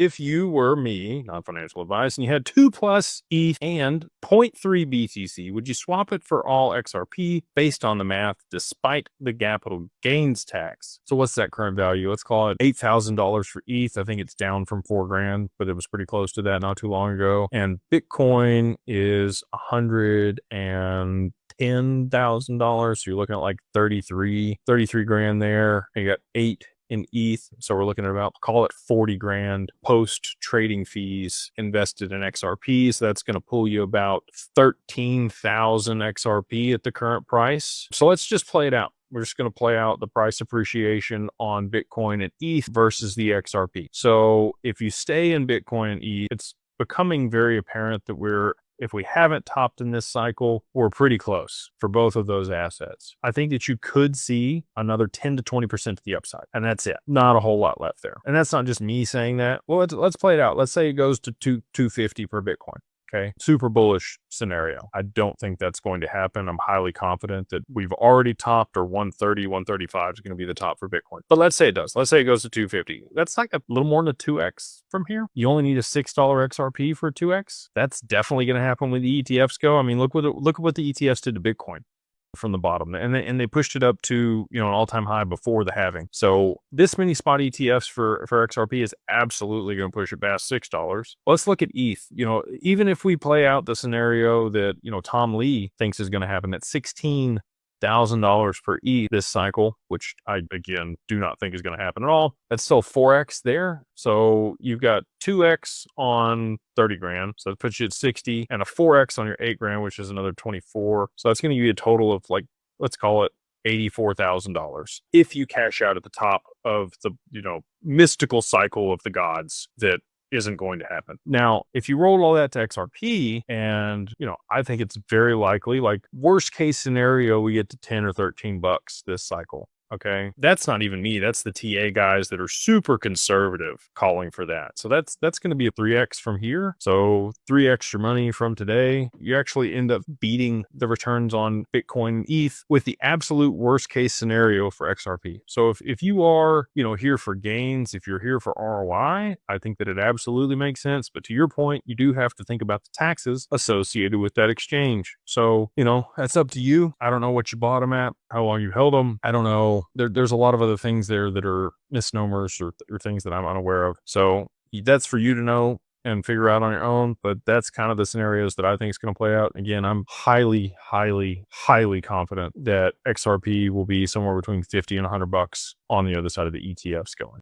If you were me, non-financial advice, and you had 2 plus ETH and zero point 0.3 BTC, would you swap it for all XRP based on the math despite the capital gains tax? So what's that current value? Let's call it $8,000 for ETH. I think it's down from 4 grand, but it was pretty close to that not too long ago. And Bitcoin is $110,000. So you're looking at like 33 grand there. And you got 8 in ETH. So we're looking at about, call it 40 grand post trading fees invested in XRP. So that's going to pull you about 13,000 XRP at the current price. So let's just play it out. We're just going to play out the price appreciation on Bitcoin and ETH versus the XRP. So if you stay in Bitcoin and ETH, it's becoming very apparent that if we haven't topped in this cycle, we're pretty close for both of those assets. I think that you could see another 10 to 20% to the upside, and that's it. Not a whole lot left there. And that's not just me saying that. Well, let's play it out. Let's say it goes to 250 per Bitcoin. Okay. Super bullish scenario. I don't think that's going to happen. I'm highly confident that we've already topped, or 130, 135 is going to be the top for Bitcoin. But let's say it does. Let's say it goes to 250. That's like a little more than a 2x from here. You only need a $6 XRP for a 2x. That's definitely going to happen when the ETFs go. I mean, look at what the ETFs did to Bitcoin from the bottom, and they pushed it up to an all-time high before the halving. So this many spot ETFs for XRP is absolutely going to push it past $6. Let's look at ETH. Even if we play out the scenario that Tom Lee thinks is going to happen at $16,000 per ETH this cycle, which I again do not think is going to happen at all. That's still 4x there. So you've got 2x on 30 grand. So that puts you at 60, and a 4x on your 8 grand, which is another 24. So that's going to give you a total of, like, let's call it $84,000 if you cash out at the top of the mystical cycle of the gods that isn't going to happen. Now, if you roll all that to XRP, and I think it's very likely, like worst case scenario, we get to 10 or 13 bucks this cycle. Okay. That's not even me. That's the TA guys that are super conservative calling for that. So that's going to be a 3x from here. So 3x your money from today. You actually end up beating the returns on Bitcoin and ETH with the absolute worst case scenario for XRP. So if you are, here for gains, if you're here for ROI, I think that it absolutely makes sense. But to your point, you do have to think about the taxes associated with that exchange. So, that's up to you. I don't know what you bought them at, how long you held them. I don't know. There's a lot of other things there that are misnomers or things that I'm unaware of. So that's for you to know and figure out on your own. But that's kind of the scenarios that I think is going to play out. Again, I'm highly, highly, highly confident that XRP will be somewhere between 50 and 100 bucks on the other side of the ETFs going.